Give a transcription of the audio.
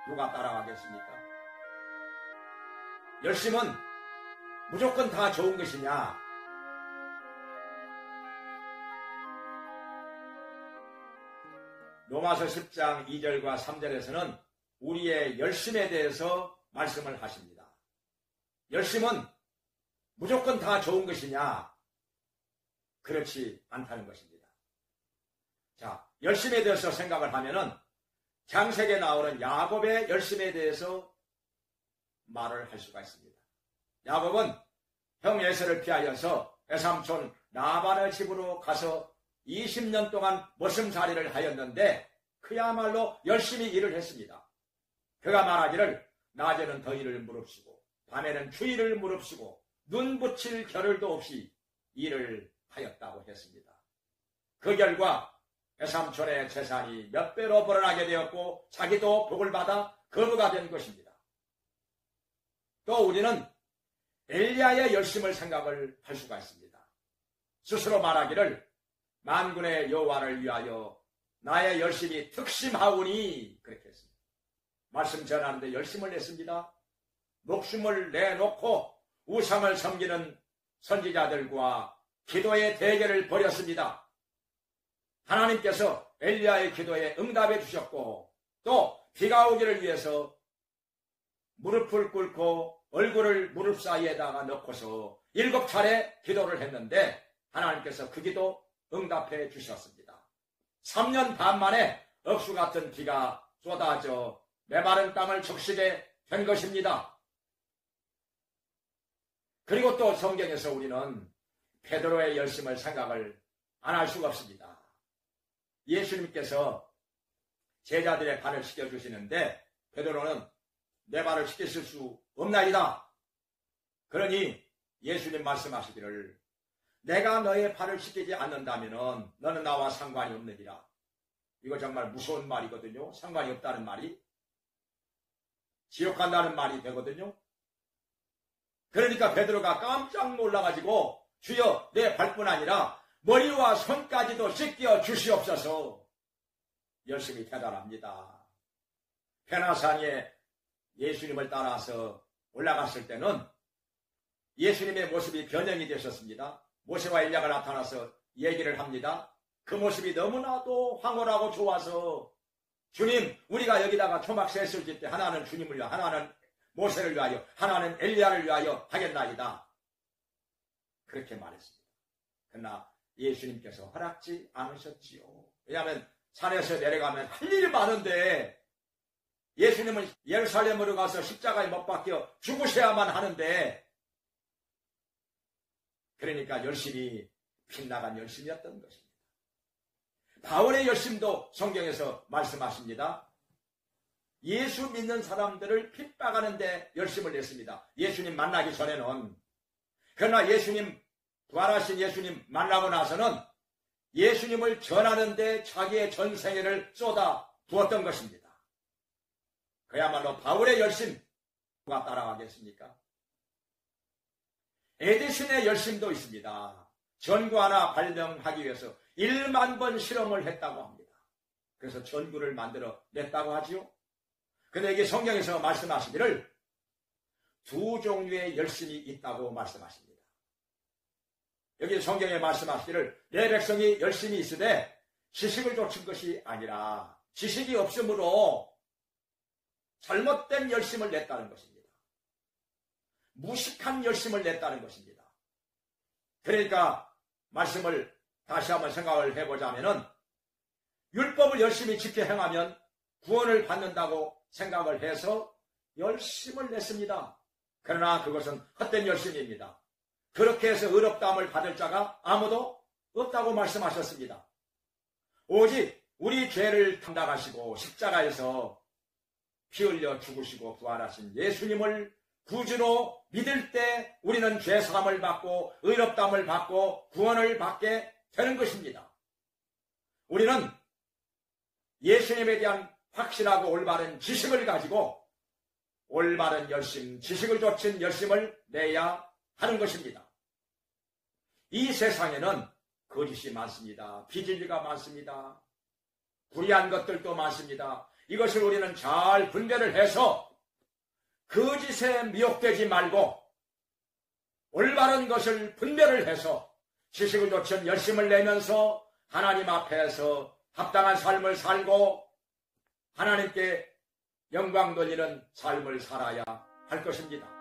누가 따라가겠습니까? 열심은 무조건 다 좋은 것이냐? 로마서 10장 2절과 3절에서는 우리의 열심에 대해서 말씀을 하십니다. 열심은 무조건 다 좋은 것이냐? 그렇지 않다는 것입니다. 자, 열심에 대해서 생각을 하면은 창세기에 나오는 야곱의 열심에 대해서 말을 할 수가 있습니다. 야곱은 형 에서를 피하여서 외삼촌 라반의 집으로 가서 20년 동안 머슴살이를 하였는데 그야말로 열심히 일을 했습니다. 그가 말하기를 낮에는 더위를 무릅쓰고 밤에는 추위를 무릅쓰고 눈 붙일 겨를도 없이 일을 하였다고 했습니다. 그 결과 외삼촌의 재산이 몇 배로 벌어나게 되었고 자기도 복을 받아 거부가 된 것입니다. 또 우리는 엘리야의 열심을 생각을 할 수가 있습니다. 스스로 말하기를 만군의 여호와를 위하여 나의 열심이 특심하오니 그렇게 했습니다. 말씀 전하는데 열심을 냈습니다. 목숨을 내놓고 우상을 섬기는 선지자들과 기도의 대결을 벌였습니다. 하나님께서 엘리야의 기도에 응답해 주셨고 또 비가 오기를 위해서 무릎을 꿇고 얼굴을 무릎 사이에다가 넣고서 7차례 기도를 했는데 하나님께서 그 기도 응답해 주셨습니다. 3년 반 만에 억수 같은 비가 쏟아져 메마른 땅을 적시게 된 것입니다. 그리고 또 성경에서 우리는 베드로의 열심을 생각을 안 할 수가 없습니다. 예수님께서 제자들의 발을 씻겨주시는데 베드로는 내 발을 씻겼을 수 없나이다. 그러니 예수님 말씀하시기를 내가 너의 발을 씻기지 않는다면 너는 나와 상관이 없느니라. 이거 정말 무서운 말이거든요. 상관이 없다는 말이 지옥 간다는 말이 되거든요. 그러니까 베드로가 깜짝 놀라가지고 주여 내 발뿐 아니라 머리와 손까지도 씻겨 주시옵소서 열심히 대단합니다. 페나산에 예수님을 따라서 올라갔을 때는 예수님의 모습이 변형이 되셨습니다. 모세와 엘리야가 나타나서 얘기를 합니다. 그 모습이 너무나도 황홀하고 좋아서 주님 우리가 여기다가 초막셋을 짓 때 하나는 주님을 위하여 하나는 모세를 위하여 하나는 엘리야를 위하여 하겠나이다. 그렇게 말했습니다. 그러나 예수님께서 허락지 않으셨지요. 왜냐하면 산에서 내려가면 할 일이 많은데 예수님은 예루살렘으로 가서 십자가에 못 박혀 죽으셔야만 하는데 그러니까 열심히 빗나간 열심이었던 것입니다. 바울의 열심도 성경에서 말씀하십니다. 예수 믿는 사람들을 핍박하는 데 열심을 냈습니다. 예수님 만나기 전에는. 그러나 예수님 부활하신 예수님 만나고 나서는 예수님을 전하는 데 자기의 전생애를 쏟아 부었던 것입니다. 그야말로 바울의 열심 누가 따라가겠습니까? 에디슨의 열심도 있습니다. 전구 하나 발명하기 위해서 1만 번 실험을 했다고 합니다. 그래서 전구를 만들어 냈다고 하지요. 근데 이게 성경에서 말씀하시기를 두 종류의 열심이 있다고 말씀하십니다. 여기 성경에 말씀하시기를 내 백성이 열심히 있으되 지식을 좇은 것이 아니라 지식이 없으므로 잘못된 열심을 냈다는 것입니다. 무식한 열심을 냈다는 것입니다. 그러니까 말씀을 다시 한번 생각을 해보자면은 율법을 열심히 지켜 행하면 구원을 받는다고 생각을 해서 열심을 냈습니다. 그러나 그것은 헛된 열심입니다. 그렇게 해서 의롭다함을 받을 자가 아무도 없다고 말씀하셨습니다. 오직 우리 죄를 담당하시고 십자가에서 피 흘려 죽으시고 부활하신 예수님을 구주로 믿을 때 우리는 죄사함을 받고 의롭다함을 받고 구원을 받게 되는 것입니다. 우리는 예수님에 대한 확실하고 올바른 지식을 가지고 올바른 열심, 지식을 좇은 열심을 내야 하는 것입니다. 이 세상에는 거짓이 많습니다. 비진리가 많습니다. 불의한 것들도 많습니다. 이것을 우리는 잘 분별을 해서 거짓에 미혹되지 말고 올바른 것을 분별을 해서 지식을 좋은 열심을 내면서 하나님 앞에서 합당한 삶을 살고 하나님께 영광 돌리는 삶을 살아야 할 것입니다.